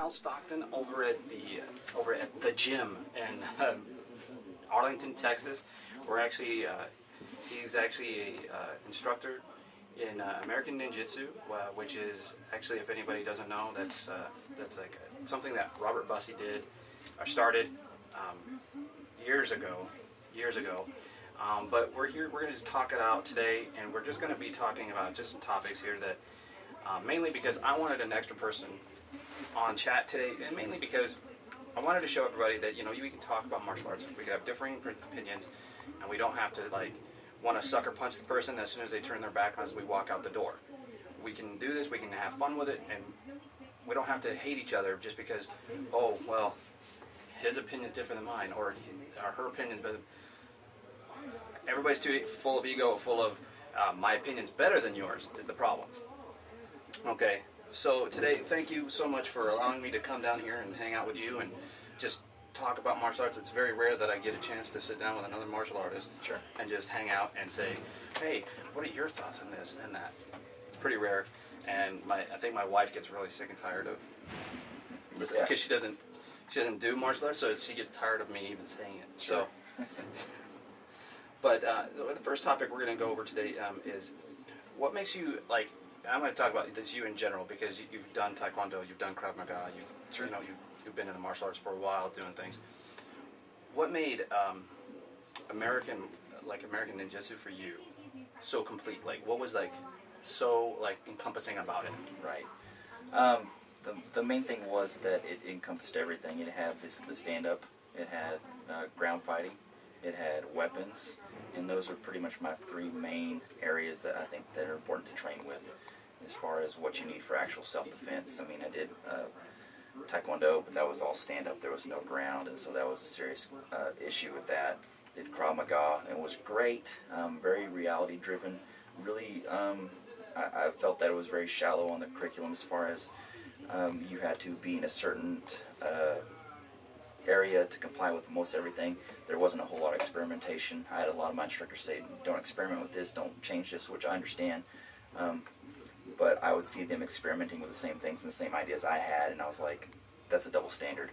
Stockton over at the gym in Arlington, Texas. He's actually a instructor in American Ninjutsu, which is actually, if anybody doesn't know, that's like something that Robert Bussey did or started years ago. But we're here. We're going to just talk it out today, and we're just going to be talking about just some topics here that mainly because I wanted an extra person on chat today, and mainly because I wanted to show everybody that we can talk about martial arts. We can have differing opinions, and we don't have to want to sucker punch the person as soon as they turn their back on us. We walk out the door. We can do this. We can have fun with it, and we don't have to hate each other just because his opinion is different than mine, or her opinion is better. Everybody's too full of ego, full of my opinion's better than yours is the problem. Okay. So today, thank you so much for allowing me to come down here and hang out with you and just talk about martial arts. It's very rare that I get a chance to sit down with another martial artist and just hang out and say, hey, what are your thoughts on this and that? It's pretty rare, and I think my wife gets really sick and tired of this because she doesn't do martial arts, so she gets tired of me even saying it. Sure. So, but the first topic we're going to go over today is what makes you like. I'm going to talk about this you in general because you've done Taekwondo, you've done Krav Maga, you've been in the martial arts for a while doing things. What made American Ninjutsu for you so complete? Like, what was so encompassing about it? Right. The main thing was that it encompassed everything. It had the stand-up, it had ground fighting, it had weapons, and those are pretty much my three main areas that I think that are important to train with. As far as what you need for actual self-defense, I mean, I did Taekwondo, but that was all stand-up. There was no ground, and so that was a serious issue with that. Did Krav Maga, and it was great, very reality-driven. Really, I felt that it was very shallow on the curriculum as far as you had to be in a certain area to comply with most everything. There wasn't a whole lot of experimentation. I had a lot of my instructors say, don't experiment with this, don't change this, which I understand. But I would see them experimenting with the same things and the same ideas I had, and I was like, that's a double standard.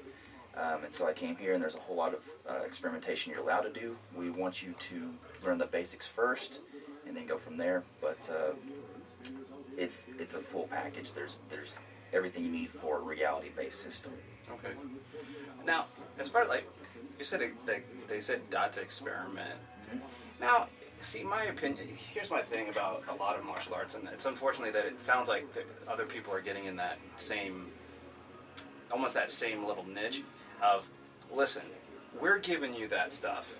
And so I came here, and there's a whole lot of experimentation you're allowed to do. We want you to learn the basics first, and then go from there. But it's a full package. There's everything you need for a reality-based system. Okay. Now, as far as you said, they said not to experiment. Mm-hmm. Now. See, my opinion, here's my thing about a lot of martial arts, and it's unfortunately that it sounds like other people are getting in that same, almost that same little niche of, listen, we're giving you that stuff.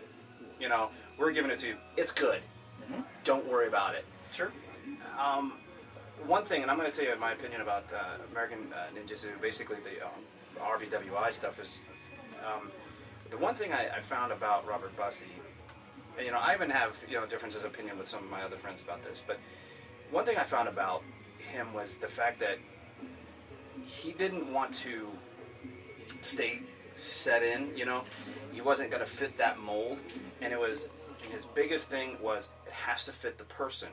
We're giving it to you. It's good. Mm-hmm. Don't worry about it. Sure. One thing, and I'm going to tell you my opinion about American Ninjutsu, basically the RBWI stuff is, the one thing I found about Robert Bussey. And, I even have differences of opinion with some of my other friends about this, but one thing I found about him was the fact that he didn't want to stay set in. He wasn't going to fit that mold, and his biggest thing was it has to fit the person,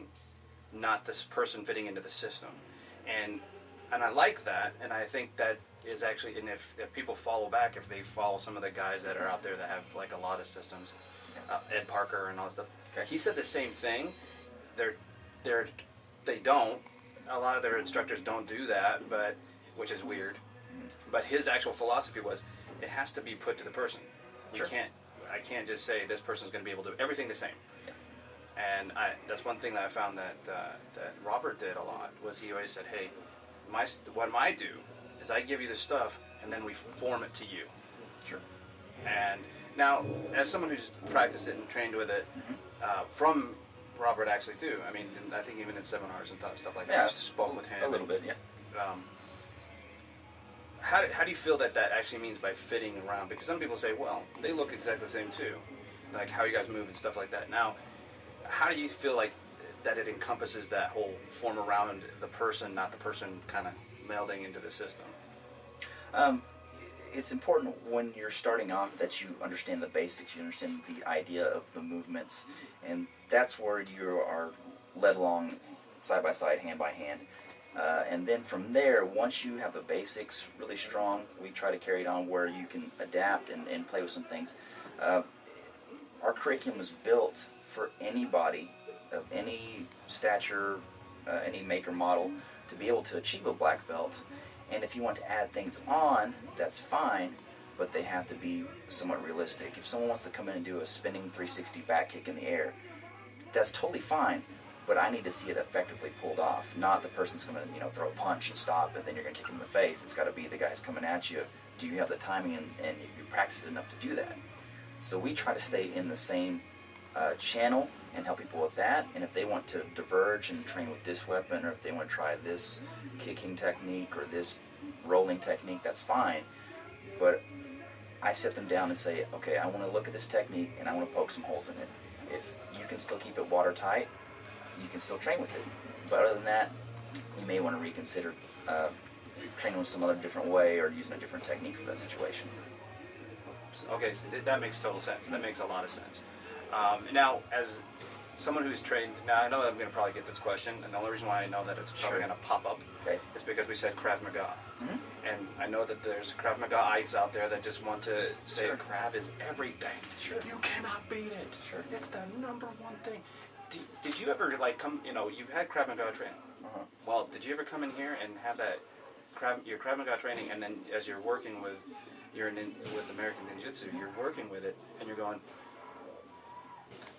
not this person fitting into the system, and I like that, and I think that is actually, and if people follow back, if they follow some of the guys that are out there that have a lot of systems. Ed Parker and all that stuff. Okay. He said the same thing. They don't. A lot of their instructors don't do that, which is weird. But his actual philosophy was it has to be put to the person. Sure. I can't just say this person's going to be able to do everything the same. Yeah. And that's one thing that I found that Robert did a lot was he always said, hey, what I do is I give you the stuff and then we form it to you. Sure. And now, as someone who's practiced it and trained with it, from Robert actually too, I mean, I think even in seminars and stuff like that, I just spoke with him. A little bit, yeah. How do you feel that actually means by fitting around? Because some people say, well, they look exactly the same too, like how you guys move and stuff like that. Now, how do you feel like that it encompasses that whole form around the person, not the person kind of melding into the system? It's important when you're starting off that you understand the basics, you understand the idea of the movements, and that's where you are led along side by side, hand by hand. And then from there, once you have the basics really strong, we try to carry it on where you can adapt and play with some things. Our curriculum is built for anybody of any stature, any make or model, to be able to achieve a black belt. And if you want to add things on, that's fine, but they have to be somewhat realistic. If someone wants to come in and do a spinning 360 back kick in the air, that's totally fine, but I need to see it effectively pulled off. Not the person's going to throw a punch and stop, and then you're going to kick him in the face. It's got to be the guy's coming at you. Do you have the timing and you practice it enough to do that? So we try to stay in the same channel and help people with that. And if they want to diverge and train with this weapon, or if they want to try this kicking technique or this rolling technique, that's fine. But I sit them down and say, okay, I want to look at this technique and I want to poke some holes in it. If you can still keep it watertight, you can still train with it. But other than that, you may want to reconsider training with some other different way or using a different technique for that situation. Okay, so that makes total sense. That makes a lot of sense. Now, as someone who's trained, now I know that I'm going to probably get this question, and the only reason why I know that it's probably going to pop up is because we said Krav Maga. Mm-hmm. And I know that there's Krav Magaites out there that just want to say Krav is everything. Sure. You cannot beat it. Sure. It's the number one thing. Did you ever come? You've had Krav Maga training. Uh-huh. Well, did you ever come in here and have that your Krav Maga training, and then as you're working with with American Ninjutsu, you're working with it, and you're going,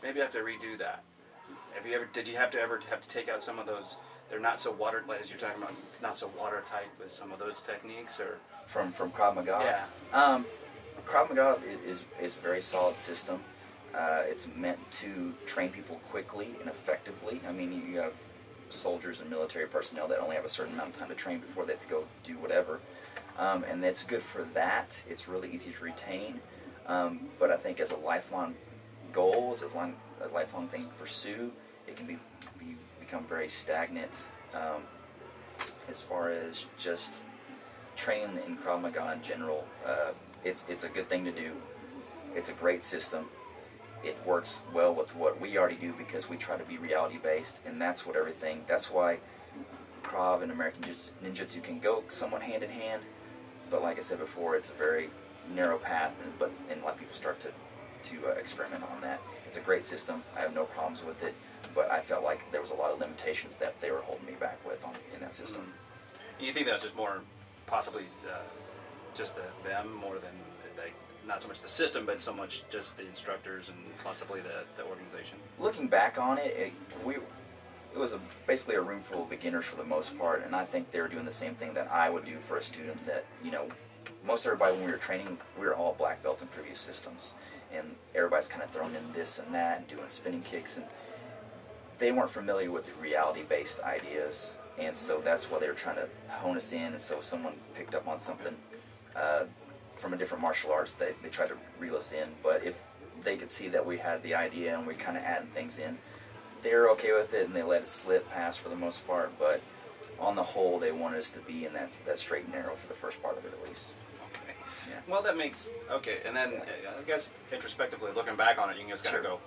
maybe I have to redo that. Did you have to take out some of those? They're not so as you're talking about, not so watertight with some of those techniques, or from Krav Maga. Yeah. Krav Maga is a very solid system. It's meant to train people quickly and effectively. I mean, you have soldiers and military personnel that only have a certain amount of time to train before they have to go do whatever. And that's good for that. It's really easy to retain. But I think as a lifelong goal, it's a lifelong thing to pursue, it can become very stagnant as far as just training in Krav Maga in general. It's a good thing to do. It's a great system. It works well with what we already do because we try to be reality based, and that's why Krav and American Ninjutsu can go somewhat hand in hand. But like I said before, it's a very narrow path, and a lot of people start to experiment on that. It's a great system. I have no problems with it, but I felt like there was a lot of limitations that they were holding me back with in that system. Mm-hmm. You think that's just more possibly just them more than not so much the system, but so much just the instructors and possibly the organization? Looking back on it, it was basically a room full of beginners for the most part, and I think they were doing the same thing that I would do for a student. That most everybody when we were training, we were all black belt in previous systems, and everybody's kind of thrown in this and that and doing spinning kicks, and they weren't familiar with the reality-based ideas, and so that's why they were trying to hone us in. And so if someone picked up on something from a different martial arts, they tried to reel us in. But if they could see that we had the idea and we kind of added things in, they're okay with it, and they let it slip past for the most part. But on the whole, they wanted us to be in that straight and narrow for the first part of it, at least. Okay. Yeah. Well, that makes and then I guess introspectively looking back on it, you can just kind of go,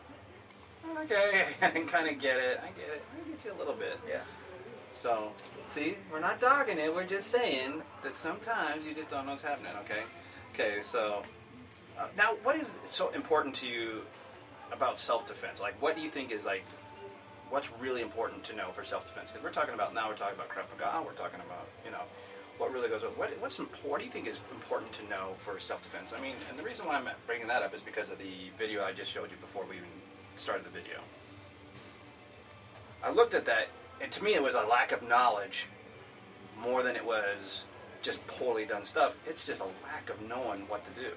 okay, I can kind of get it. I get you a little bit. Yeah. So, see, we're not dogging it. We're just saying that sometimes you just don't know what's happening. Okay. Okay. So, now, what is so important to you about self-defense? Like, what do you think is what's really important to know for self-defense? Because we're talking about Krav Maga. We're talking about what really goes on. What's important? What do you think is important to know for self-defense? I mean, and the reason why I'm bringing that up is because of the video I just showed you before we even started the video. I looked at that, and to me it was a lack of knowledge more than it was just poorly done stuff. It's just a lack of knowing what to do.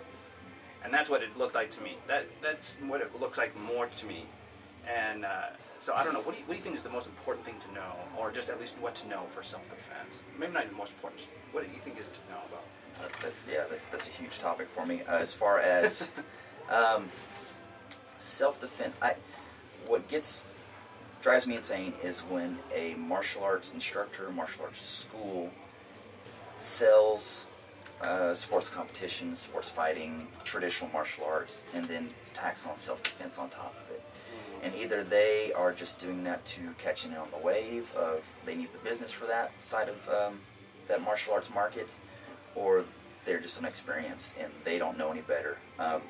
And that's what it looked like to me. That's what it looks like more to me. And so I don't know. What do you think is the most important thing to know, or just at least what to know for self-defense? Maybe not even the most important. Just what do you think is to know about? That's a huge topic for me. As far as self-defense, what drives me insane is when a martial arts instructor, martial arts school sells sports competitions, sports fighting, traditional martial arts, and then tacks on self-defense on top of it. And either they are just doing that to catch in on the wave of they need the business for that side of that martial arts market, or they're just inexperienced and they don't know any better. I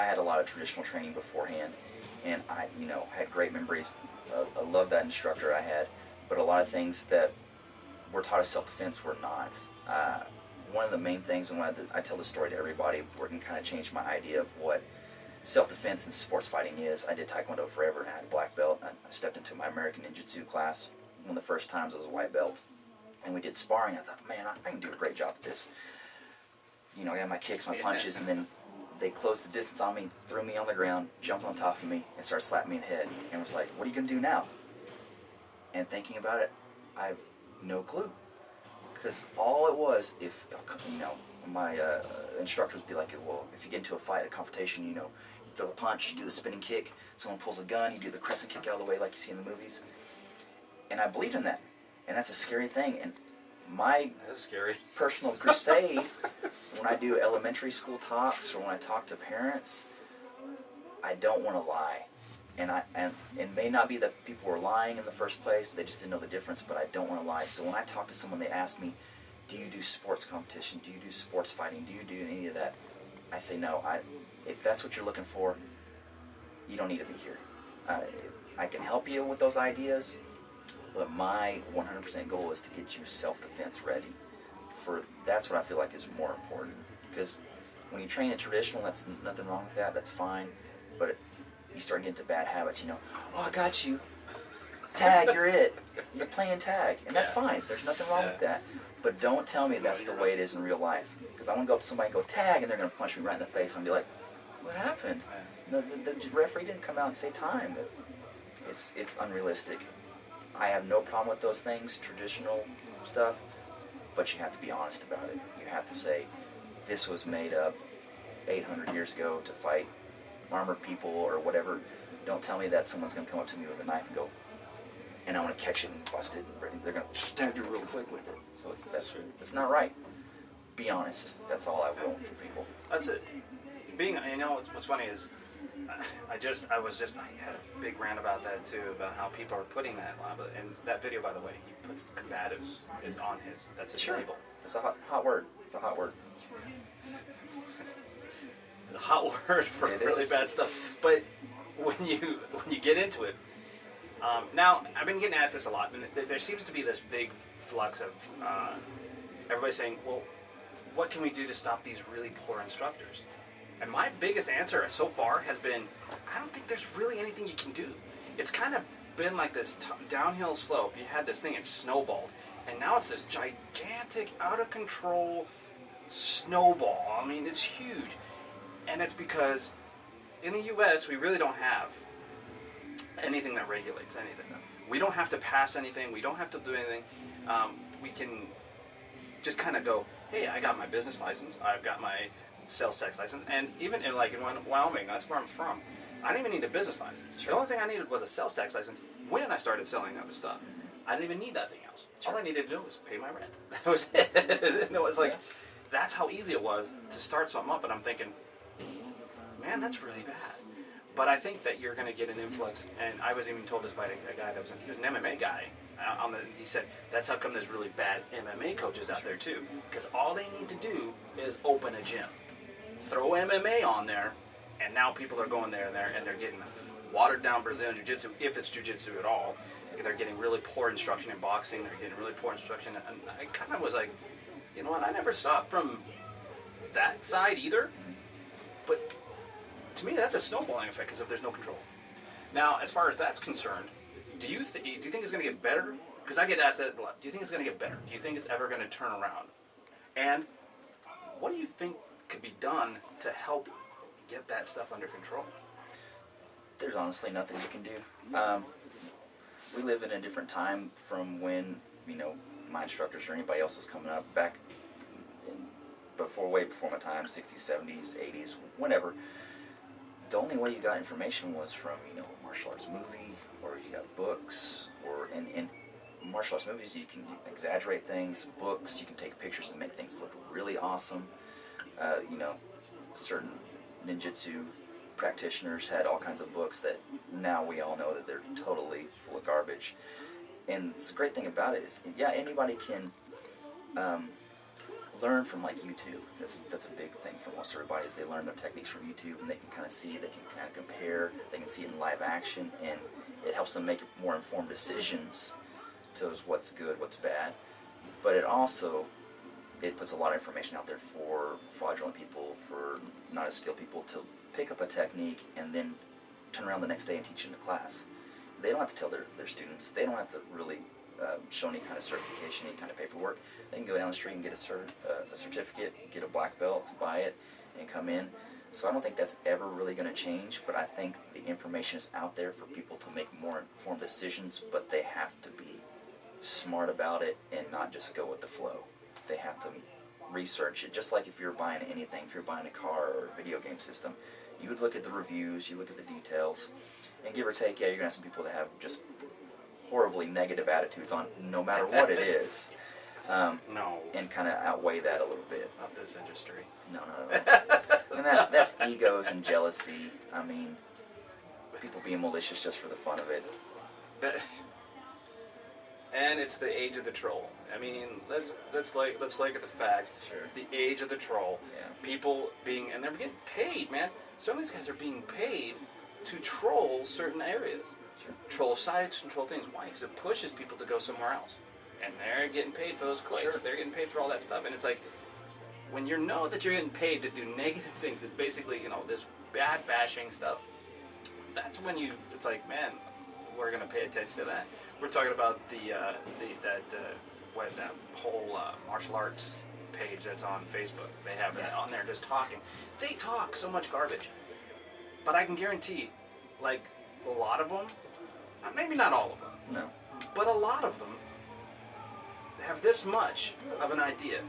had a lot of traditional training beforehand, and I, had great memories. I love that instructor I had, but a lot of things that were taught as self-defense were not. One of the main things, and when I tell this story to everybody, where it can kind of change my idea of what self-defense and sports fighting is. I did Taekwondo forever and I had a black belt. I stepped into my American Ninjutsu class one of the first times as a white belt. And we did sparring. I thought, man, I can do a great job at this. I got my kicks, my punches, and then they closed the distance on me, threw me on the ground, jumped on top of me, and started slapping me in the head. And was like, what are you going to do now? And thinking about it, I have no clue. Because all it was, if, my instructors would be like, well, if you get into a fight, a confrontation, you throw a punch, you do the spinning kick, someone pulls a gun, you do the crescent kick out of the way like you see in the movies. And I believed in that. And that's a scary thing. And my personal crusade, when I do elementary school talks or when I talk to parents, I don't want to lie. And it may not be that people were lying in the first place, they just didn't know the difference, but I don't want to lie. So when I talk to someone, they ask me, do you do sports competition? Do you do sports fighting? Do you do any of that? I say no. If that's what you're looking for, you don't need to be here. I can help you with those ideas, but my 100% goal is to get you self-defense ready. That's what I feel like is more important. Because when you train in traditional, that's nothing wrong with that. That's fine. But you start getting into bad habits. Oh, I got you. Tag, you're it. You're playing tag, and that's fine. There's nothing wrong with that. But don't tell me that's the way it is in real life. Because I want to go up to somebody and go tag, and they're going to punch me right in the face and be like, what happened? The referee didn't come out and say time. It's unrealistic. I have no problem with those things, traditional stuff, but you have to be honest about it. You have to say, this was made up 800 years ago to fight armored people or whatever. Don't tell me that someone's going to come up to me with a knife and go, and I want to catch it and bust it, and they're going to stab you real quick with it. So it's not right. Be honest. That's all I want for people. That's it. What's funny is, I had a big rant about that too, about how people are putting that on. And that video, by the way, he puts combatives is on that's his label. It's a hot word. It's a hot word. A hot word for really bad stuff. But when you get into it, now I've been getting asked this a lot, and there seems to be this big flux of everybody saying, well, what can we do to stop these really poor instructors? And my biggest answer so far has been, I don't think there's really anything you can do. It's kind of been like this downhill slope. You had this thing, it snowballed, and now it's this gigantic, out of control snowball. I mean, it's huge. And it's because in the U.S., we really don't have anything that regulates anything. We don't have to pass anything. We don't have to do anything. We can just kind of go, hey, I got my business license. I've got my sales tax license. And even in Wyoming, that's where I'm from, I didn't even need a business license. Sure. The only thing I needed was a sales tax license when I started selling that stuff. I didn't even need nothing else. Sure. All I needed to do was pay my rent. That was it. It was like, that's how easy it was to start something up. And I'm thinking, man, that's really bad. But I think that you're going to get an influx, and I was even told this by a guy he was an MMA guy. He said, that's how come there's really bad MMA coaches out there too. Because all they need to do is open a gym. Throw MMA on there, and now people are going there and they're getting watered down Brazilian Jiu-Jitsu, if it's Jiu-Jitsu at all. They're getting really poor instruction in boxing, they're getting really poor instruction, and I kind of was like, you know what, I never saw it from that side either, but to me that's a snowballing effect because if there's no control. Now, as far as that's concerned, do you think it's going to get better? Because I get asked that a lot. Do you think it's going to get better? Do you think it's ever going to turn around? And what do you think could be done to help get that stuff under control? There's honestly nothing you can do. We live in a different time from when, my instructors or anybody else was coming up back way before my time, 60s, 70s, 80s, whenever. The only way you got information was from, a martial arts movie, or you got books, or in martial arts movies you can exaggerate things, books, you can take pictures and make things look really awesome. Certain ninjutsu practitioners had all kinds of books that now we all know that they're totally full of garbage. And the great thing about it is, yeah, anybody can learn from like YouTube. That's a big thing for most everybody, is they learn their techniques from YouTube, and they can kind of see, they can kind of compare, they can see it in live action, and it helps them make more informed decisions to what's good, what's bad. But it puts a lot of information out there for fraudulent people, for not as skilled people, to pick up a technique and then turn around the next day and teach it in a class. They don't have to tell their students. They don't have to really show any kind of certification, any kind of paperwork. They can go down the street and get a certificate, get a black belt, buy it, and come in. So I don't think that's ever really going to change, but I think the information is out there for people to make more informed decisions, but they have to be smart about it and not just go with the flow. They have to research it, just like if you're buying anything, if you're buying a car or a video game system. You would look at the reviews, you look at the details, and give or take, yeah, you're going to have some people that have just horribly negative attitudes on no matter what it is. No. And kind of outweigh that a little bit. Not this industry. No, not at all. And that's egos and jealousy. I mean, people being malicious just for the fun of it. And it's the age of the troll. I mean, let's look at the facts. Sure. It's the age of the troll. Yeah. People and they're getting paid, man. Some of these guys are being paid to troll certain areas. Sure. Troll sites and troll things. Why? Because it pushes people to go somewhere else. And they're getting paid for those clicks. Sure. They're getting paid for all that stuff. And it's like, when you know that you're getting paid to do negative things, it's basically, this bad bashing stuff. That's when it's like, man, we're going to pay attention to that. We're talking about that whole martial arts page that's on Facebook. They have that on there just talking. They talk so much garbage. But I can guarantee, like, a lot of them, maybe not all of them, No. but a lot of them have this much of an idea.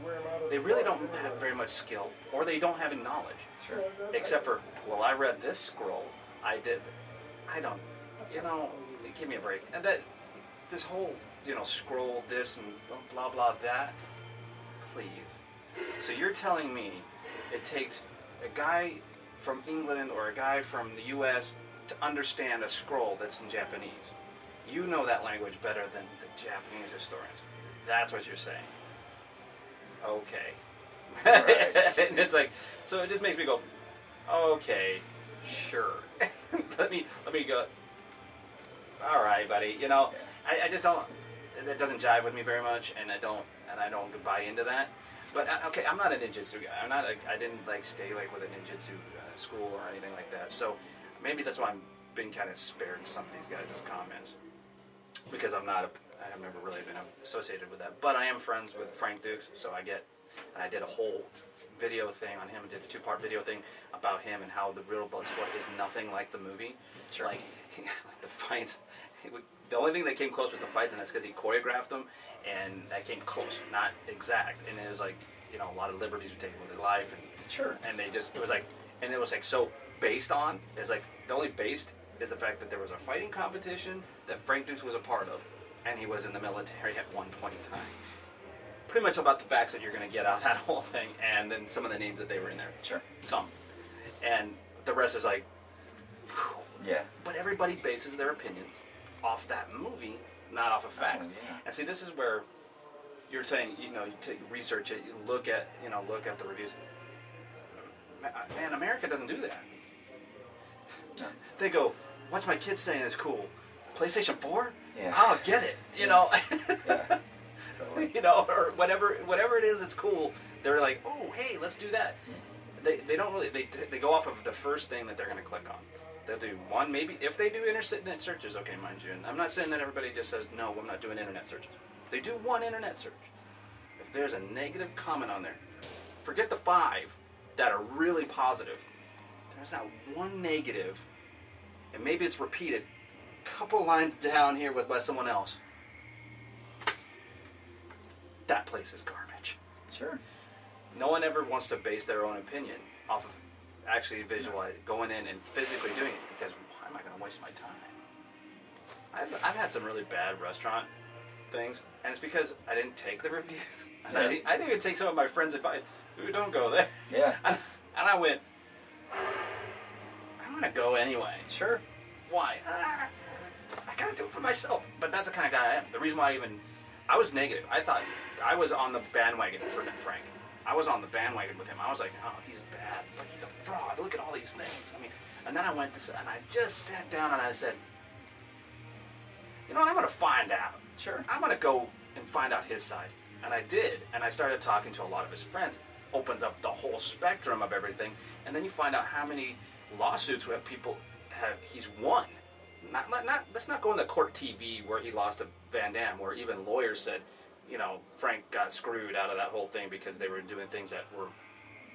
They really don't have very much skill, or they don't have any knowledge. Sure. Except for, well, I read this scroll. I don't, give me a break. And this whole, scroll this and blah, blah, that, please. So you're telling me it takes a guy from England or a guy from the U.S. to understand a scroll that's in Japanese. You know that language better than the Japanese historians. That's what you're saying. Okay. Right. And it's like, so it just makes me go, okay, sure. let me go, all right, buddy. I just don't, that doesn't jive with me very much, and I don't buy into that. But okay, I'm not a ninjutsu guy. I didn't stay with a ninjutsu school or anything like that. So maybe that's why I'm being kind of spared some of these guys' comments, because I've never really been associated with that. But I am friends with Frank Dukes, so I did a whole video thing on him. I did a 2-part video thing about him and how the real Bloodsport is nothing like the movie. Sure. Like the fights. The only thing that came close was the fights, and that's because he choreographed them, and that came close, not exact. And it was like, a lot of liberties were taken with his life, and Sure. And it was like so based on is like the only based is the fact that there was a fighting competition that Frank Dukes was a part of, and he was in the military at one point in time. Pretty much about the facts that you're going to get out of that whole thing, and then some of the names that they were in there. Sure. Some. And the rest is like, whew. Yeah. But everybody bases their opinions off that movie, not off of facts. Yeah. And see, this is where you're saying, you research it, you look at the reviews. Man, America doesn't do that. No. They go, what's my kid saying is cool? PlayStation 4? Yeah. I'll get it. Yeah. Totally. Or whatever it is that's cool. They're like, oh, hey, let's do that. They don't really, they go off of the first thing that they're going to click on. They'll do one, maybe, if they do internet searches, okay, mind you. And I'm not saying that everybody just says, no, I'm not doing internet searches. They do one internet search. If there's a negative comment on there, forget the 5 that are really positive. There's that one negative, and maybe it's repeated a couple lines down here by someone else. That place is garbage. Sure. No one ever wants to base their own opinion off of actually going in and physically doing it, because why am I going to waste my time? I've had some really bad restaurant things, and it's because I didn't take the reviews. And Yeah. I didn't even take some of my friends' advice. Ooh, don't go there. Yeah. And I went, I'm going gonna go anyway. Sure. Why? I gotta do it for myself. But that's the kind of guy I am. The reason why I was negative. I thought I was on the bandwagon for Frank. I was on the bandwagon with him. I was like, oh, he's bad. Like, he's a fraud. Look at all these things. I mean, and then I went and I just sat down and I said, you know, I'm gonna find out. Sure. I'm gonna go and find out his side. And I did. And I started talking to a lot of his friends. Opens up the whole spectrum of everything. And then you find out how many lawsuits where he's won. Let's not go in the court TV where he lost to Van Damme, where even lawyers said, you know, Frank got screwed out of that whole thing because they were doing things that were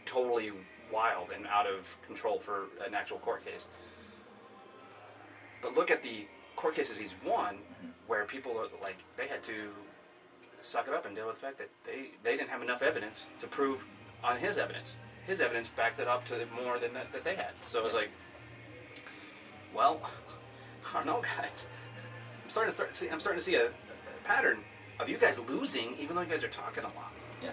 totally wild and out of control for an actual court case. But look at the court cases he's won, where people are like, they had to suck it up and deal with the fact that they didn't have enough evidence to prove on his evidence. His evidence backed it up to more than that they had. So it was like, well, I don't know, guys. I'm starting to see a pattern of you guys losing, even though you guys are talking a lot. Yeah.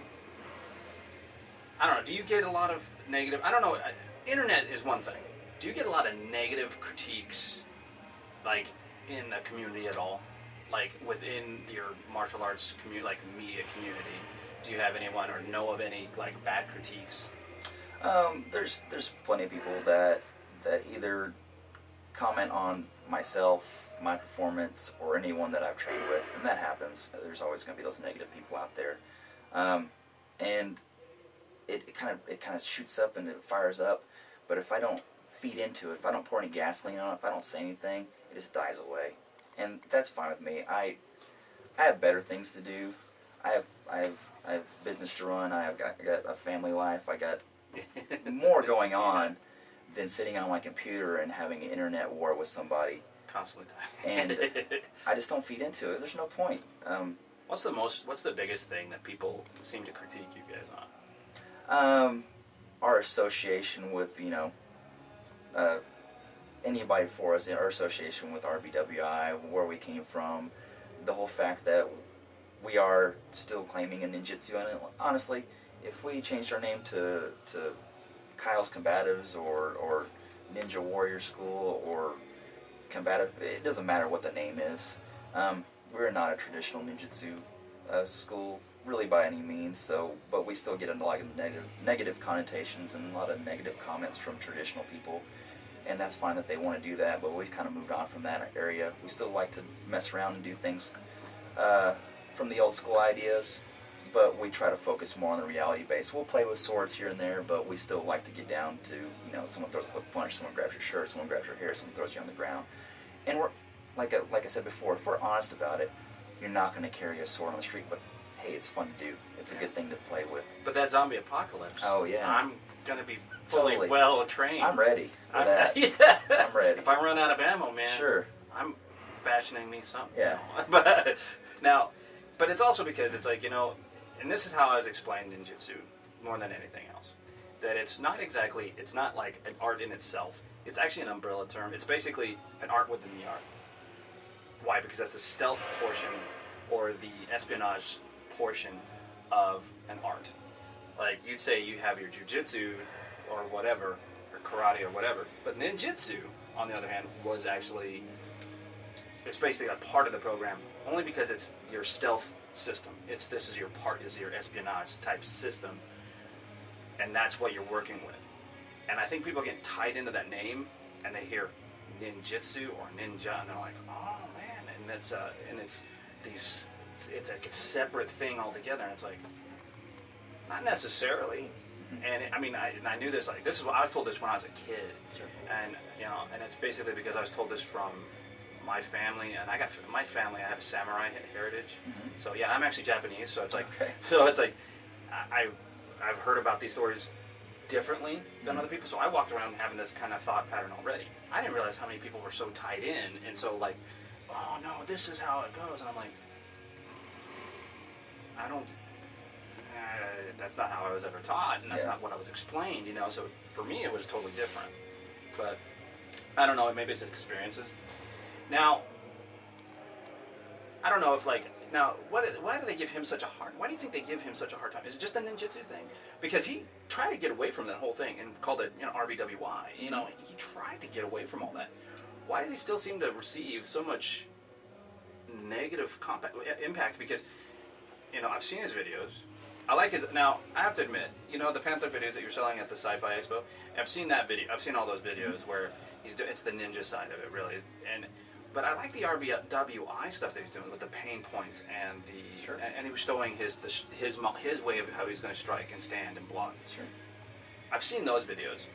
I don't know. Do you get a lot of negative? I don't know. Internet is one thing. Do you get a lot of negative critiques, like in the community at all, like within your martial arts community, like media community? Do you have anyone or know of any like bad critiques? There's plenty of people that either comment on myself, my performance, or anyone that I've trained with, and that happens. There's always going to be those negative people out there, and it kind of shoots up and it fires up. But if I don't feed into it, if I don't pour any gasoline on it, if I don't say anything, it just dies away, and that's fine with me. I have better things to do. I have business to run. I got a family life. I got more going on than sitting on my computer and having an internet war with somebody constantly. And I just don't feed into it. There's no point. What's the biggest thing that people seem to critique you guys on? Our association with, you know, anybody for us, our association with RBWI, where we came from, the whole fact that we are still claiming a ninjutsu, and honestly, if we changed our name to Kyle's Combatives or Ninja Warrior School or Combative, it doesn't matter what the name is. We're not a traditional ninjutsu school, really, by any means. So, but we still get a lot of negative connotations and a lot of negative comments from traditional people, and that's fine that they want to do that. But we've kind of moved on from that area. We still like to mess around and do things from the old school ideas, but we try to focus more on the reality base. We'll play with swords here and there, but we still like to get down to, you know, someone throws a hook punch, someone grabs your shirt, someone grabs your hair, someone throws you on the ground. And we're, like I said before, if we're honest about it, you're not going to carry a sword on the street, but hey, it's fun to do. It's a good thing to play with. But that zombie apocalypse, oh yeah, I'm going to be fully totally well trained. I'm ready for that. Yeah. I'm ready. If I run out of ammo, man, Sure. I'm fashioning me something. Yeah. You know? But it's also because it's like, you know, and this is how I was explained ninjutsu more than anything else, that it's not like an art in itself. It's actually an umbrella term. It's basically an art within the art. Why? Because that's the stealth portion or the espionage portion of an art. Like, you'd say you have your jujitsu or whatever, or karate or whatever, but ninjutsu, on the other hand, it's basically a part of the program, only because it's your stealth system. This is your espionage type system, and that's what you're working with. And I think people get tied into that name, and they hear ninjutsu or ninja, and they're like, oh man, and it's a separate thing altogether, and it's like, not necessarily. And I knew this. Like, this is what I was told this when I was a kid, Sure. and and it's basically because I was told this from my family, and I have a samurai heritage. Mm-hmm. So yeah, I'm actually Japanese. So it's like, Okay. I've heard about these stories differently than other people. So I walked around having this kind of thought pattern already. I didn't realize how many people were so tied in, and so like, oh no, this is how it goes, and I'm like, I don't. That's not how I was ever taught, and that's not what I was explained, So for me, it was totally different. But I don't know. Maybe it's experiences. Now, I don't know if Now, why do they give him such a hard? Why do you think they give him such a hard time? Is it just the ninjutsu thing? Because he tried to get away from that whole thing and called it, RBWI. You know, he tried to get away from all that. Why does he still seem to receive so much negative impact? Because, I've seen his videos. I like his. Now, I have to admit, the Panther videos that you're selling at the Sci-Fi Expo. I've seen that video. I've seen all those videos where it's the ninja side of it, really, But I like the RBWI stuff that he's doing with the pain points and and he was showing his way of how he's going to strike and stand and block. Sure. I've seen those videos.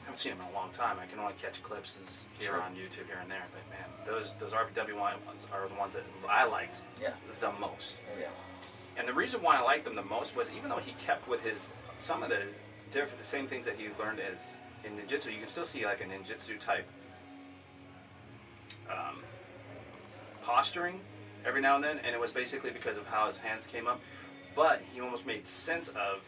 I haven't seen them in a long time. I can only catch clips here on YouTube here and there. But man, those RBWI ones are the ones that I liked the most. Oh, yeah. And the reason why I liked them the most was even though he kept with some of the same things that he learned as in ninjutsu, you can still see like a ninjutsu type posturing every now and then, and it was basically because of how his hands came up. But he almost made sense of,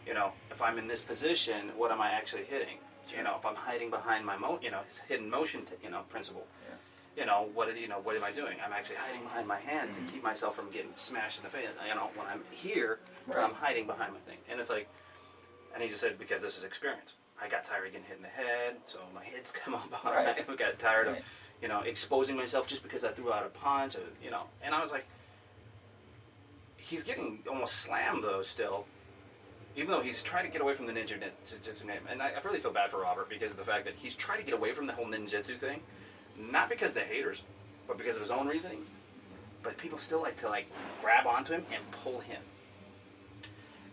if I'm in this position, what am I actually hitting? Sure. If I'm hiding behind my his hidden motion, principle. Yeah. What am I doing? I'm actually hiding behind my hands and keep myself from getting smashed in the face. When I'm here, I'm hiding behind my thing, and it's like, and he just said because this is experience. I got tired of getting hit in the head, so my head's come up on it. I got tired of, exposing myself just because I threw out a punch, and I was like, he's getting almost slammed though still, even though he's trying to get away from the ninjutsu name. And I really feel bad for Robert because of the fact that he's trying to get away from the whole ninjutsu thing, not because of the haters, but because of his own reasonings. But people still like to grab onto him and pull him.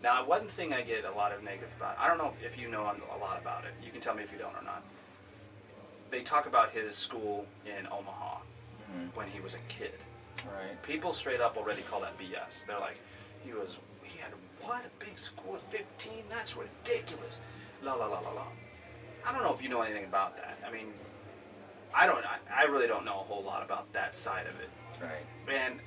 Now, one thing I get a lot of negative about, I don't know if you know a lot about it. You can tell me if you don't or not. They talk about his school in Omaha when he was a kid. Right. People straight up already call that BS. They're like, he had what, a big school at 15? That's ridiculous. La la la la la. I don't know if you know anything about that. I mean, I really don't know a whole lot about that side of it. Right.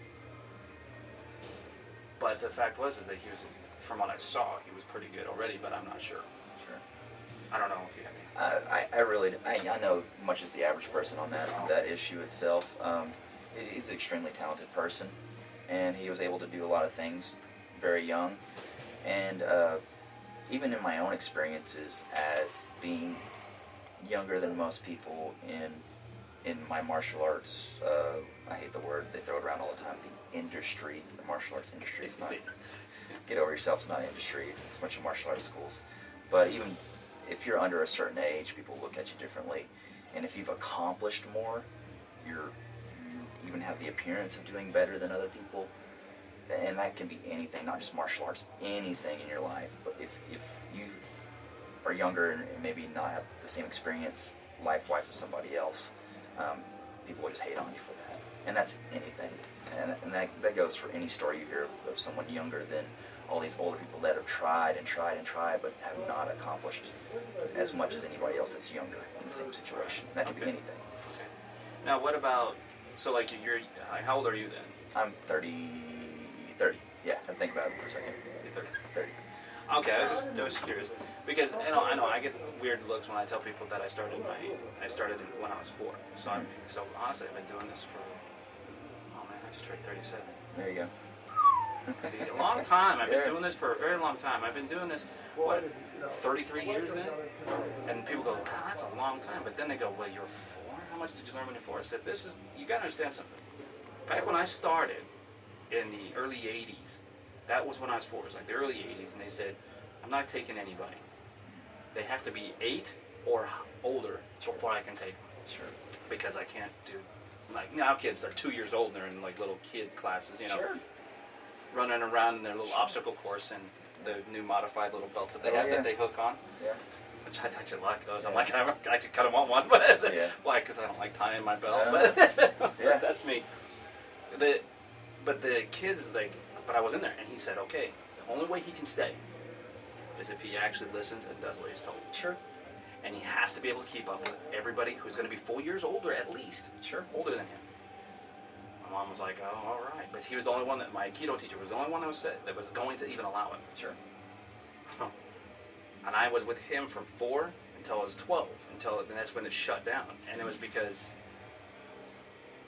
But the fact is that he was, from what I saw, he was pretty good already, but I'm not sure. Sure. I don't know if you have any. I know much as the average person on that issue itself. He's an extremely talented person, and he was able to do a lot of things very young. And even in my own experiences as being younger than most people in my martial arts, I hate the word, they throw it around all the time, the industry, the martial arts industry. It's not, get over yourself, it's not an industry, it's a bunch of martial arts schools. But even if you're under a certain age, people look at you differently. And if you've accomplished more, you even have the appearance of doing better than other people. And that can be anything, not just martial arts, anything in your life. But if you are younger and maybe not have the same experience life-wise as somebody else, people will just hate on you for that. And that's anything. And that goes for any story you hear of someone younger than all these older people that have tried and tried and tried but have not accomplished as much as anybody else that's younger in the same situation. That could be anything. Okay. Now what about, so you're, how old are you then? I'm 30. Yeah, I think about it for a second. You're 30. 30. Okay, I was just curious because I know I get weird looks when I tell people that I started when I was 4. So honestly, I've been doing this for, oh man, I just turned 37. There you go. See, a long time. I've been doing this for a very long time. I've been doing this, 33 years then? And people go, that's a long time. But then they go, well, you're 4? How much did you learn when you're 4? I said, you got to understand something. Back when I started in the early 80s, that was when I was 4. It was like the early 80s, and they said, I'm not taking anybody. They have to be 8 or older before I can take them. Sure. Because I can't do, now kids, they're 2 years old, and they're in little kid classes, Sure. Running around in their little obstacle course and the new modified little belts that they have that they hook on. Yeah. Which I actually like those. I'm like, I actually kind of want one, but why? Because I don't like tying my belt. But that's me. But the kids, but I was in there, and he said, okay, the only way he can stay is if he actually listens and does what he's told. Sure. And he has to be able to keep up with everybody who's going to be 4 years older at least. Sure. Older than him. My mom was like, oh, all right. But he was the only one my Aikido teacher was the only one that was going to even allow it. Sure. And I was with him from 4 until I was 12, and that's when it shut down. And it was because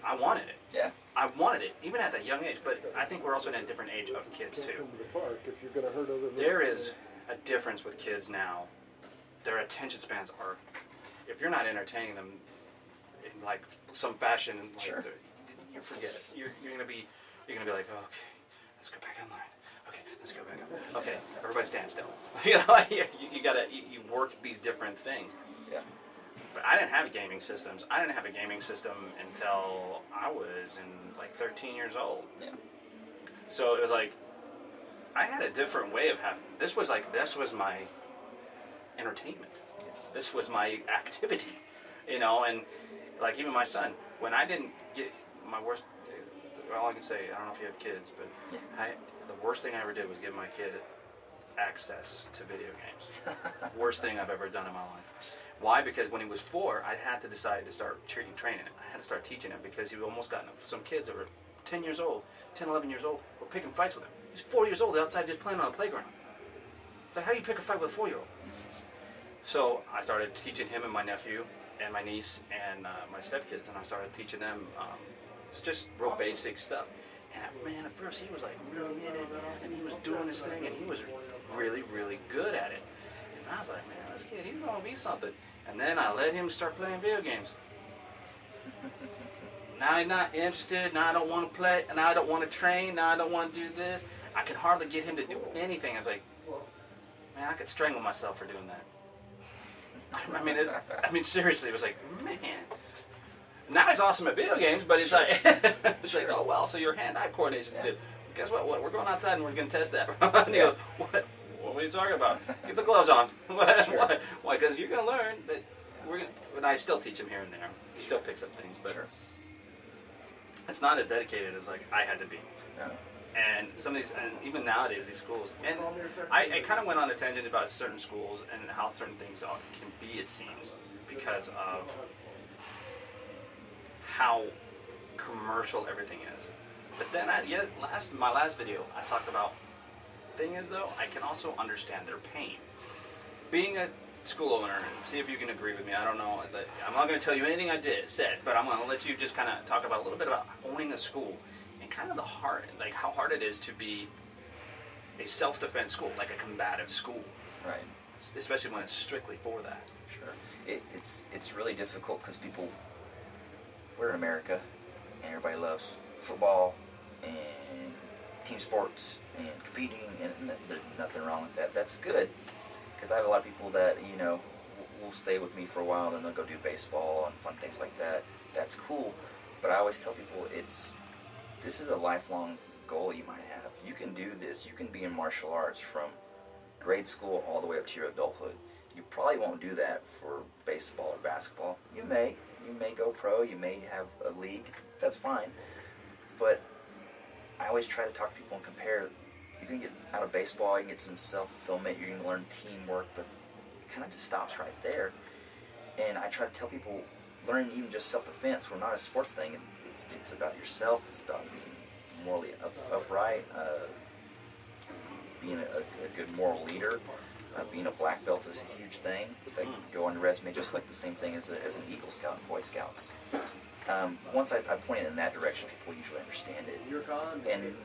I wanted it. Yeah. I wanted it, even at that young age. But I think we're also in a different age of kids too. Come to the park if you're going to hurt other There is a difference with kids now. Their attention spans are, if you're not entertaining them in like some fashion, like Sure. you forget it. You're gonna be like, oh, okay, let's go back online. Okay, let's go back up. Okay, everybody stand still. You work these different things. Yeah. But I didn't have gaming systems. I didn't have a gaming system until I was in like 13 years old. Yeah. So it was like, I had a different way of having, this was my entertainment. This was my activity, and like even my son, when I didn't get my worst, all I can say, I don't know if you have kids, but Yeah. the worst thing I ever did was give my kid access to video games. Worst thing I've ever done in my life. Why? Because when he was 4, I had to decide to start training him. I had to start teaching him because he almost got some kids that were 10 years old, 10, 11 years old, were picking fights with him. He's 4 years old outside just playing on a playground. So how do you pick a fight with a 4-year-old? So I started teaching him and my nephew and my niece and my stepkids, and I started teaching them. It's just real basic stuff. And man, at first he was like really in it, man, and he was doing his thing, and he was really, really good at it. And I was like, man, this kid, he's gonna be something. And then I let him start playing video games. Now he's not interested. Now I don't want to play. Now I don't want to train. Now I don't want to do this. I can hardly get him to do anything. I was like, man, I could strangle myself for doing that. I mean, seriously, it was like, man. Now he's awesome at video games, but it's like, it's like, oh well, so your hand-eye coordination's good. Guess what? We're going outside and we're going to test that. And he goes, what? What are you talking about? Get the gloves on. Why? Because you're going to learn that we're going to... But I still teach him here and there. He still picks up things, but it's not as dedicated as like I had to be. Yeah. And some of these, and even nowadays, these schools, and I kind of went on a tangent about certain schools and how certain things can be, it seems, because of how commercial everything is. But then my last video, I talked about, thing is though, I can also understand their pain. Being a school owner, see if you can agree with me, I don't know, I'm not going to tell you anything I said, but I'm going to let you just kind of talk about a little bit about owning a school and kind of how hard it is to be a self-defense school, like a combative school. Right. Especially when it's strictly for that. Sure. It's really difficult because we're in America, and everybody loves football and team sports and competing, and there's nothing wrong with that. That's good, because I have a lot of people that, will stay with me for a while, and they'll go do baseball and fun things like that. That's cool, but I always tell people this is a lifelong goal you might have. You can do this. You can be in martial arts from grade school all the way up to your adulthood. You probably won't do that for baseball or basketball. You may go pro, you may have a league, that's fine. But I always try to talk to people and compare. You can get out of baseball, you can get some self-fulfillment, you're going to learn teamwork, but it kind of just stops right there. And I try to tell people, learning even just self-defense, we're not a sports thing. It's about yourself, it's about being morally upright, being a good moral leader. Being a black belt is a huge thing that can go on your resume, just like the same thing as an Eagle Scout and Boy Scouts. Once I point it in that direction, people usually understand it. And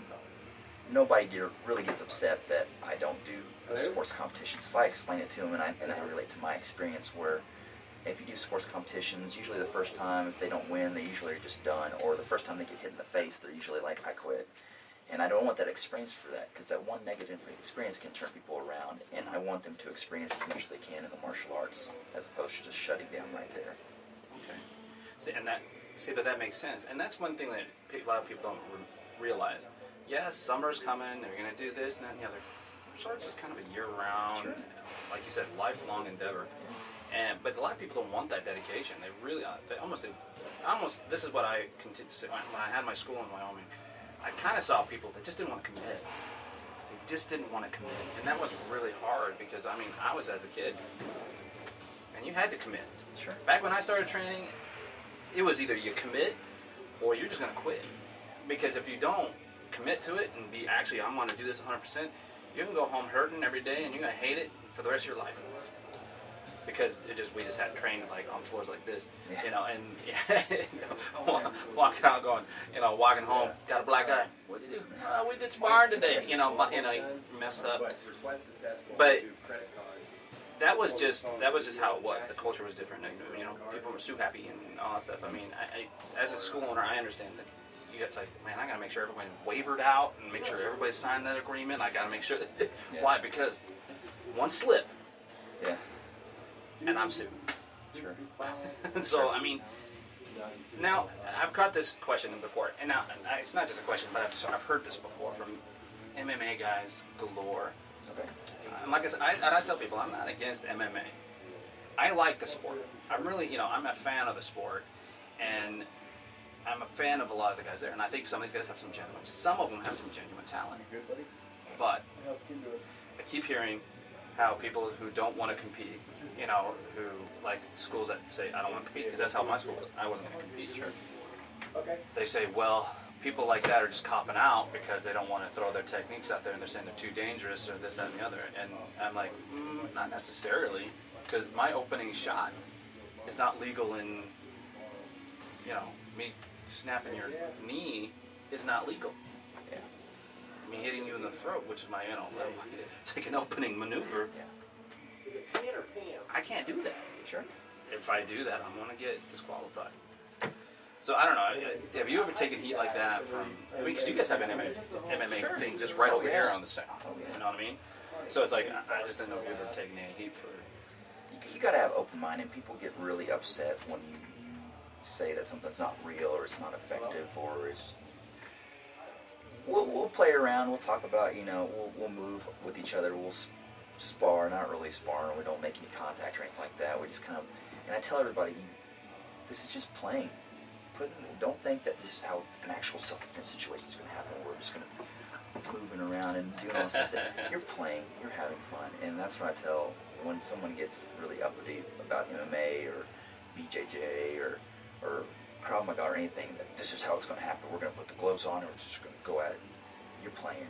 nobody really gets upset that I don't do sports competitions. If I explain it to them and I relate to my experience, where if you do sports competitions, usually the first time, if they don't win, they usually are just done. Or the first time they get hit in the face, they're usually like, I quit. And I don't want that experience for that, because that one negative experience can turn people around, and I want them to experience as much as they can in the martial arts, as opposed to just shutting down right there. Okay. But that makes sense, and that's one thing that a lot of people don't realize. Yes, summer's coming, they're going to do this and that and the other. Martial arts is kind of a year-round, like you said, lifelong endeavor. But a lot of people don't want that dedication. They really, this is what I when I had my school in Wyoming. I kind of saw people that just didn't want to commit. They just didn't want to commit. And that was really hard because, I was as a kid, and you had to commit. Sure. Back when I started training, it was either you commit or you're just going to quit. Because if you don't commit to it and I'm going to do this 100%, you're going to go home hurting every day and you're going to hate it for the rest of your life. because we just had trained like on floors like this, Yeah. you know, and walked out going, walking home, got a black eye. What'd you do? We did sparring today, messed up. But that was just how it was. The culture was different. People were so happy and all that stuff. I mean, I as a school owner, I understand that you got to man, I got to make sure everybody wavered out and make sure everybody signed that agreement. I got to make sure that. Yeah. Why? Because one slip, Yeah. and I'm sued. Sure. So I mean, now I've caught this question before, and now it's not just a question, but I've heard this before from MMA guys galore. Okay. And like I said, I tell people I'm not against MMA. I like the sport. I'm really, I'm a fan of the sport, and I'm a fan of a lot of the guys there. And I think some of these guys have some of them have some genuine talent. But I keep hearing how people who don't want to compete, who like schools that say I don't want to compete because that's how my school was. I wasn't going to compete. Sure. Okay. They say, well, people like that are just copping out because they don't want to throw their techniques out there and they're saying they're too dangerous or this, that, and the other. And I'm like, not necessarily, because my opening shot is not legal in, me snapping your knee is not legal. Yeah. Me hitting you in the throat, which is my, it's like an opening maneuver. Yeah. I can't do that. Sure. If I do that, I'm going to get disqualified. So I don't know. Have you ever taken heat like that from? Because you guys have an MMA Sure. thing just right over yeah. here on the side. Oh, yeah. You know what I mean? So it's like I just didn't know if you ever taken any heat for. You got to have open mind, and people get really upset when you say that something's not real or it's not effective or it's. We'll play around. We'll talk about we'll move with each other. We'll spar, not really spar. We don't make any contact or anything like that. We just kind of. And I tell everybody, this is just playing. Don't think that this is how an actual self-defense situation is going to happen. We're just going to be moving around and doing all this stuff. You're playing, you're having fun, and that's what I tell when someone gets really uppity about MMA or BJJ or Krav Maga or anything. That this is how it's going to happen. We're going to put the gloves on, and we're just going to go at it. You're playing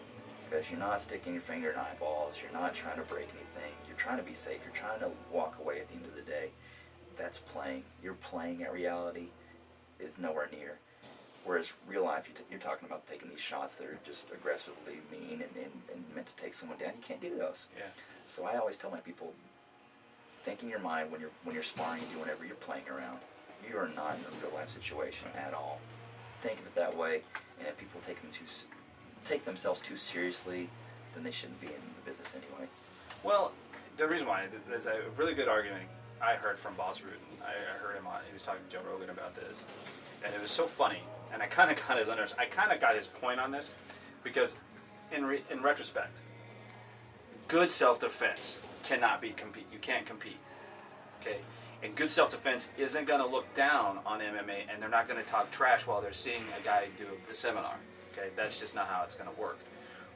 because you're not sticking your finger in eyeballs. You're not trying to break anything. You're trying to be safe. You're trying to walk away at the end of the day. That's playing. You're playing at reality. Is nowhere near. Whereas real life, you're talking about taking these shots that are just aggressively mean and meant to take someone down. You can't do those. Yeah. So I always tell my people, think in your mind when you're sparring and doing whatever, you're playing around. You are not in a real life situation at all. Think of it that way. And if people take themselves too seriously, then they shouldn't be in the business anyway. Well, the reason why there's a really good argument I heard from Boss Root. I heard him he was talking to Joe Rogan about this, and it was so funny. And I kind of got his point on this, because in retrospect, good self-defense cannot be compete. You can't compete, okay? And good self-defense isn't going to look down on MMA, and they're not going to talk trash while they're seeing a guy do a seminar, okay? That's just not how it's going to work.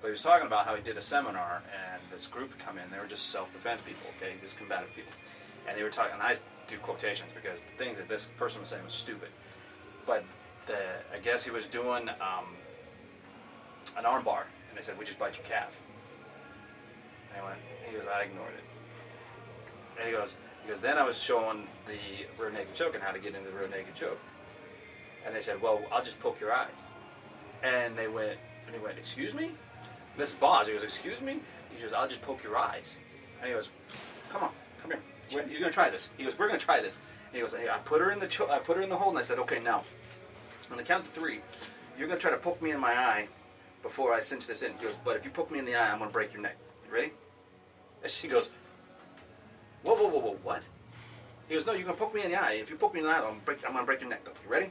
But he was talking about how he did a seminar, and this group come in. They were just self-defense people, okay, just combative people. And they were talking, and I do quotations because the things that this person was saying was stupid. But I guess he was doing an arm bar, and they said, "We just bite your calf." And I ignored it. And he goes, then I was showing the rear naked choke and how to get into the rear naked choke. And they said, "Well, I'll just poke your eyes." And he went, "Excuse me?" This boss, he goes, "Excuse me?" He goes, "I'll just poke your eyes." And he goes, come here. You're gonna try this. He goes, "We're gonna try this." And he goes, "Hey, I put her in the hole, and I said, okay, now, on the count of 3, you're gonna try to poke me in my eye before I cinch this in." He goes, "But if you poke me in the eye, I'm gonna break your neck. You ready?" And she goes, whoa, what? He goes, "No, you're gonna poke me in the eye. If you poke me in the eye, I'm gonna break your neck, though. You ready?"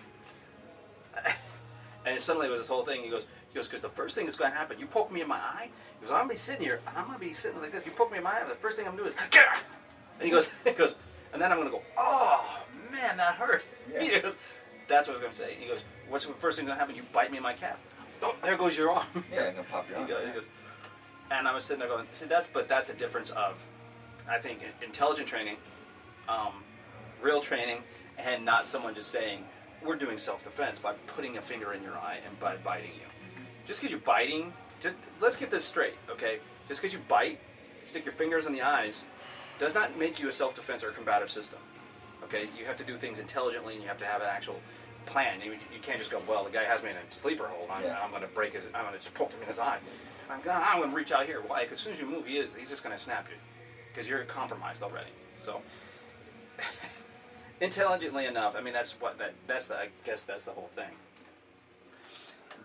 And suddenly it was this whole thing. He goes, because the first thing that's going to happen, you poke me in my eye. He goes, "I'm going to be sitting here, and I'm going to be sitting like this. You poke me in my eye, and the first thing I'm going to do is, Gah!" And he goes, and then I'm going to go, "Oh, man, that hurt." Yeah. He goes, that's what I was going to say. He goes, "What's the first thing going to happen? You bite me in my calf." "Oh, there goes your arm." Yeah, I'm going to pop your arm. He goes, and I was sitting there going, see, that's a difference of, I think, intelligent training, real training, and not someone just saying, "We're doing self-defense by putting a finger in your eye and by biting you." Just because you're biting, let's get this straight, okay? Just because you bite, stick your fingers in the eyes, does not make you a self-defense or a combative system. Okay, you have to do things intelligently, and you have to have an actual plan. You can't just go, well, the guy has me in a sleeper hold. I'm going to I'm going to just poke him in his eye. I'm going to reach out here. Why? Because as soon as you move, he's just going to snap you, because you're compromised already. So, intelligently enough, I mean, I guess that's the whole thing.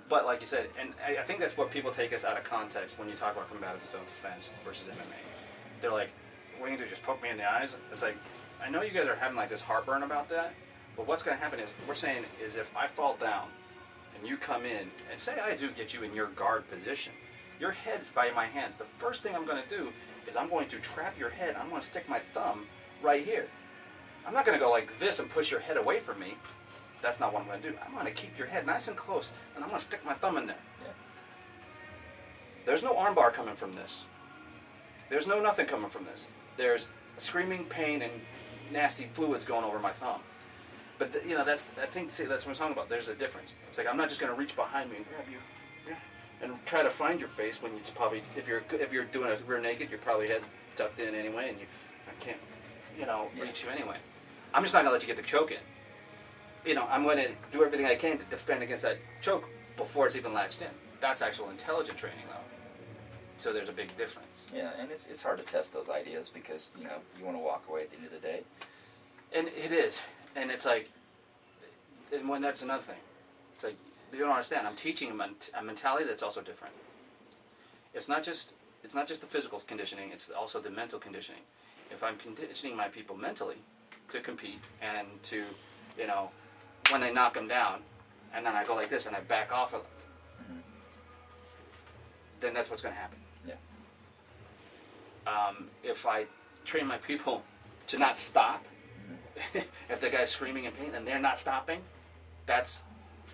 But like you said, and I think that's what people take us out of context when you talk about combative self-defense versus MMA. They're like, what are you going to do, just poke me in the eyes? It's like, I know you guys are having like this heartburn about that, but what's going to happen is, we're saying is if I fall down and you come in, and say I do get you in your guard position, your head's by my hands. The first thing I'm going to do is I'm going to trap your head. I'm going to stick my thumb right here. I'm not going to go like this and push your head away from me. That's not what I'm going to do. I'm going to keep your head nice and close, and I'm going to stick my thumb in there. Yeah. There's no armbar coming from this. There's no nothing coming from this. There's screaming pain and nasty fluids going over my thumb. But that's what I'm talking about. There's a difference. It's like I'm not just going to reach behind me and grab you, and try to find your face when it's probably, if you're doing a rear naked, your probably head's tucked in anyway, and I can't reach you anyway. I'm just not going to let you get the choke in. I'm going to do everything I can to defend against that choke before it's even latched in. That's actual intelligent training, though. So there's a big difference. Yeah, and it's hard to test those ideas because, you want to walk away at the end of the day. And it is. And it's like, and when that's another thing. It's like, you don't understand. I'm teaching a mentality that's also different. It's not just the physical conditioning, it's also the mental conditioning. If I'm conditioning my people mentally to compete and to, when they knock them down, and then I go like this and I back off, then that's what's going to happen. Yeah. If I train my people to not stop, if the guy's screaming in pain and they're not stopping, that's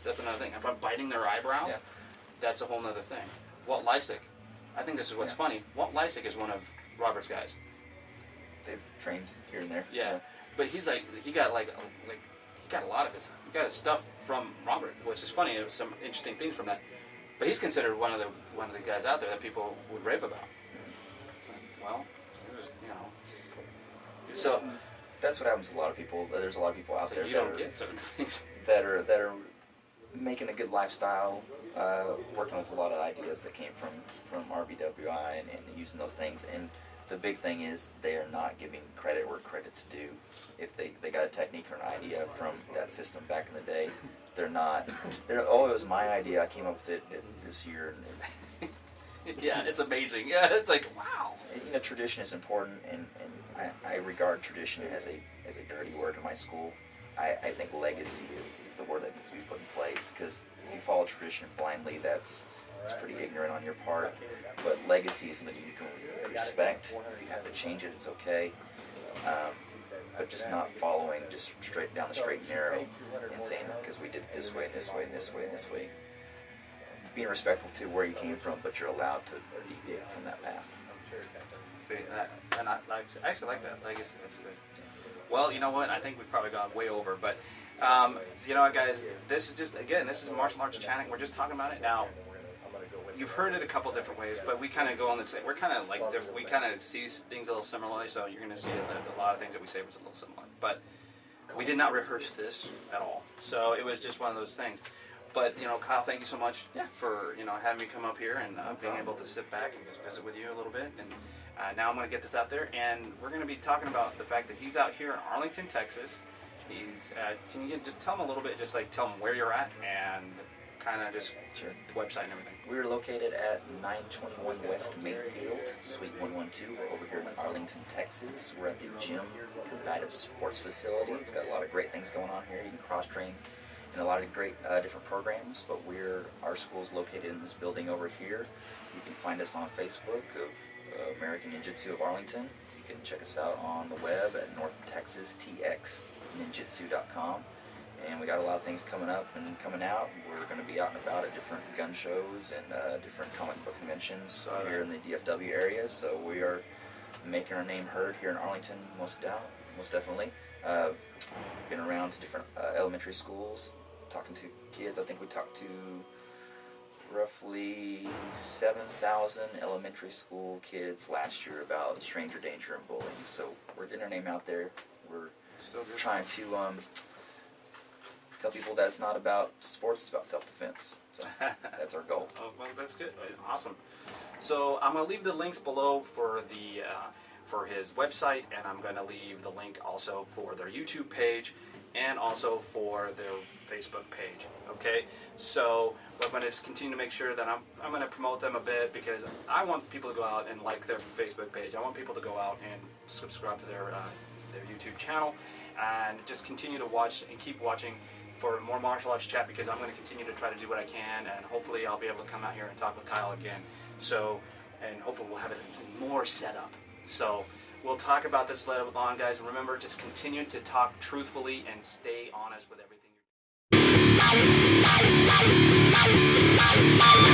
another thing. If I'm biting their eyebrow, that's a whole other thing. Walt Lysick, I think this is what's funny. Walt Lysick is one of Robert's guys. They've trained here and there. Yeah. But he's like, he got a lot of his stuff from Robert, which is funny. There was some interesting things from that. But he's considered one of the guys out there that people would rave about. Well, so that's what happens to a lot of people. There's a lot of people out there you don't get certain things that are making a good lifestyle, working with a lot of ideas that came from RBWI and using those things. And the big thing is they are not giving credit where credit's due. If they got a technique or an idea from that system back in the day, they're not. It was my idea. I came up with it this year. Yeah, it's amazing. Yeah, it's like, wow. Tradition is important, and I regard tradition as a dirty word in my school. I think legacy is the word that needs to be put in place, because if you follow tradition blindly, it's pretty ignorant on your part. But legacy is something you can respect. If you have to change it, it's okay. But just not following just straight down the straight and narrow and saying, because we did it this way, and this way, and this way, and this way. Being respectful to where you came from, but you're allowed to deviate from that path. See, and I actually like that. Like, it's good. Well, you know what? I think we've probably gone way over, but you know what, guys? This is martial arts chatting. We're just talking about it now. You've heard it a couple different ways, but we kind of go on the same. We're kind of like we kind of see things a little similarly. So you're going to see a lot of things that we say was a little similar, but we did not rehearse this at all. So it was just one of those things. But, Kyle, thank you so much for, having me come up here and being able to sit back and just visit with you a little bit. And now I'm going to get this out there, and we're going to be talking about the fact that he's out here in Arlington, Texas. He's can you just tell him a little bit, just like tell him where you're at and kind of just Sure. the website and everything. We're located at 921 West Mayfield, Suite 112. We're over here in Arlington, Texas. We're at the gym, combative sports facility. It's got a lot of great things going on here. You can cross-train in a lot of great different programs, but our school's located in this building over here. You can find us on Facebook of American Ninjutsu of Arlington. You can check us out on the web at northtexastxninjutsu.com. And we got a lot of things coming up and coming out. We're going to be out and about at different gun shows and different comic book conventions here in the DFW area. So we are making our name heard here in Arlington, most definitely. Been around to different elementary schools, talking to kids. I think we talked to roughly 7,000 elementary school kids last year about stranger danger and bullying. So we're getting our name out there. We're Still good. trying to tell people that it's not about sports, it's about self-defense. So that's our goal. Oh, well, that's good. Awesome. So I'm going to leave the links below for the for his website, and I'm going to leave the link also for their YouTube page and also for their Facebook page. Okay, so I'm going to just continue to make sure that I'm going to promote them a bit, because I want people to go out and like their Facebook page. I want people to go out and subscribe to their YouTube channel, and just continue to watch and keep watching for more martial arts chat, because I'm going to continue to try to do what I can, and hopefully I'll be able to come out here and talk with Kyle again. So, and hopefully we'll have it even more set up. So we'll talk about this later on, guys. Remember, just continue to talk truthfully and stay honest with everything you're doing.